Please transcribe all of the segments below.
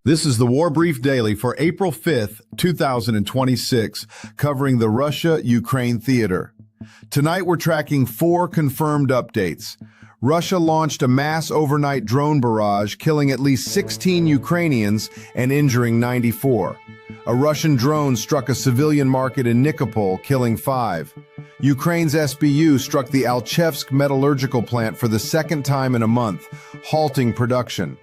This is the War Brief Daily for April 5th, 2026, covering the Russia-Ukraine theater. Tonight we're tracking 4 confirmed updates. Russia launched a mass overnight drone barrage, killing at least 16 Ukrainians and injuring 94. A Russian drone struck a civilian market in Nikopol, killing 5. Ukraine's SBU struck the Alchevsk metallurgical plant for the second time in a month, halting production.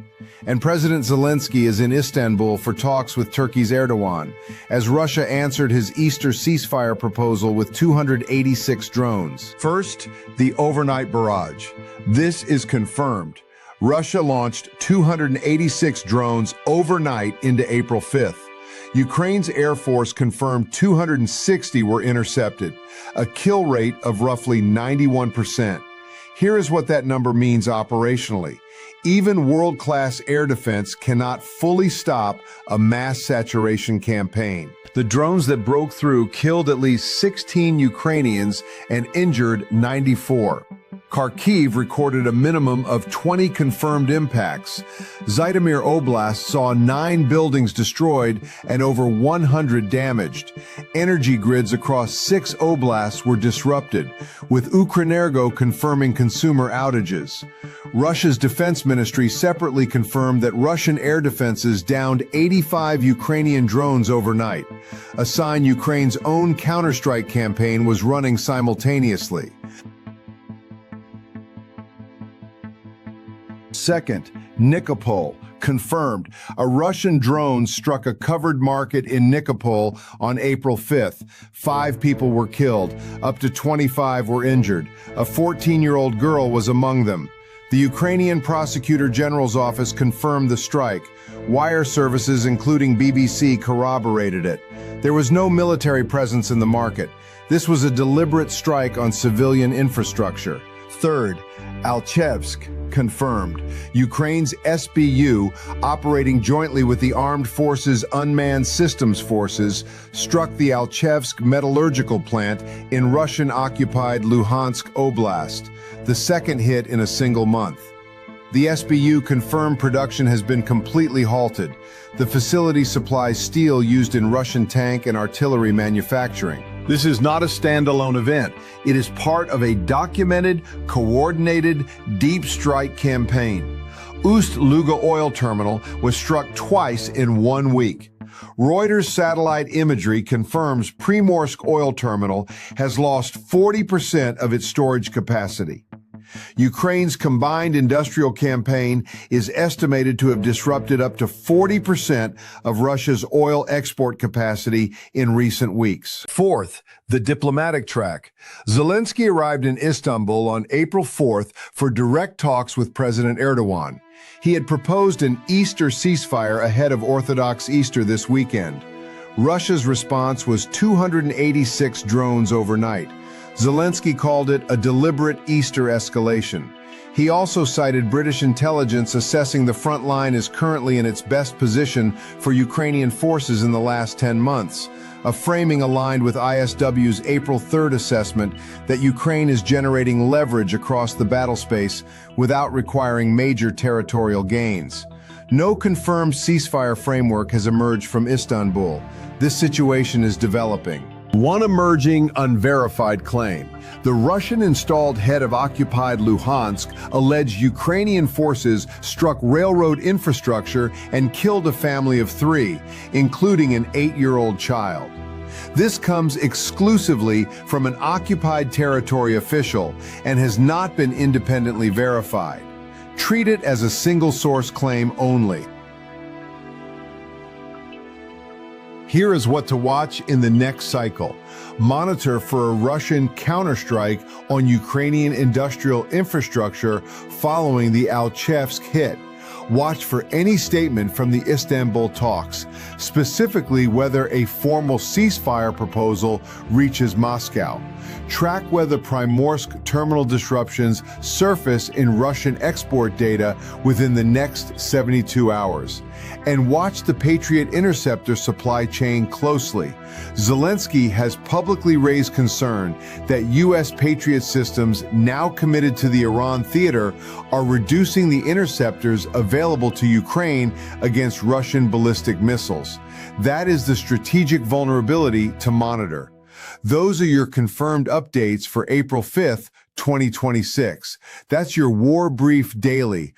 And President Zelensky is in Istanbul for talks with Turkey's Erdogan, as Russia answered his Easter ceasefire proposal with 286 drones. First, the overnight barrage. This is confirmed. Russia launched 286 drones overnight into April 5th. Ukraine's Air Force confirmed 260 were intercepted, a kill rate of roughly 91%. Here is what that number means operationally. Even world-class air defense cannot fully stop a mass saturation campaign. The drones that broke through killed at least 16 Ukrainians and injured 94. Kharkiv recorded a minimum of 20 confirmed impacts. Zhytomyr Oblast saw 9 buildings destroyed and over 100 damaged. Energy grids across 6 oblasts were disrupted, with Ukrenergo confirming consumer outages. Russia's defense ministry separately confirmed that Russian air defenses downed 85 Ukrainian drones overnight, a sign Ukraine's own counterstrike campaign was running simultaneously. Second, Nikopol, confirmed. A Russian drone struck a covered market in Nikopol on April 5th. 5 people were killed, up to 25 were injured. A 14-year-old girl was among them. The Ukrainian Prosecutor General's office confirmed the strike. Wire services, including BBC, corroborated it. There was no military presence in the market. This was a deliberate strike on civilian infrastructure. Third, Alchevsk, confirmed. Ukraine's SBU, operating jointly with the Armed Forces Unmanned Systems Forces, struck the Alchevsk metallurgical plant in Russian-occupied Luhansk Oblast, the second hit in a single month. The SBU confirmed production has been completely halted. The facility supplies steel used in Russian tank and artillery manufacturing. This is not a standalone event. It is part of a documented, coordinated, deep strike campaign. Ust-Luga oil terminal was struck twice in 1 week. Reuters satellite imagery confirms Primorsk oil terminal has lost 40% of its storage capacity. Ukraine's combined industrial campaign is estimated to have disrupted up to 40% of Russia's oil export capacity in recent weeks. Fourth, the diplomatic track. Zelensky arrived in Istanbul on April 4th for direct talks with President Erdogan. He had proposed an Easter ceasefire ahead of Orthodox Easter this weekend. Russia's response was 286 drones overnight. Zelensky called it a deliberate Easter escalation. He also cited British intelligence assessing the front line is currently in its best position for Ukrainian forces in the last 10 months, a framing aligned with ISW's April 3rd assessment that Ukraine is generating leverage across the battle space without requiring major territorial gains. No confirmed ceasefire framework has emerged from Istanbul. This situation is developing. One emerging, unverified claim. The Russian-installed head of occupied Luhansk alleged Ukrainian forces struck railroad infrastructure and killed a family of 3, including an 8-year-old child. This comes exclusively from an occupied territory official and has not been independently verified. Treat it as a single-source claim only. Here is what to watch in the next cycle. Monitor for a Russian counterstrike on Ukrainian industrial infrastructure following the Alchevsk hit. Watch for any statement from the Istanbul talks, specifically whether a formal ceasefire proposal reaches Moscow. Track whether Primorsk terminal disruptions surface in Russian export data within the next 72 hours. And watch the Patriot interceptor supply chain closely. Zelensky has publicly raised concern that U.S. Patriot systems now committed to the Iran theater are reducing the interceptor's availability available to Ukraine against Russian ballistic missiles. That is the strategic vulnerability to monitor. Those are your confirmed updates for April 5th, 2026. That's your War Brief Daily.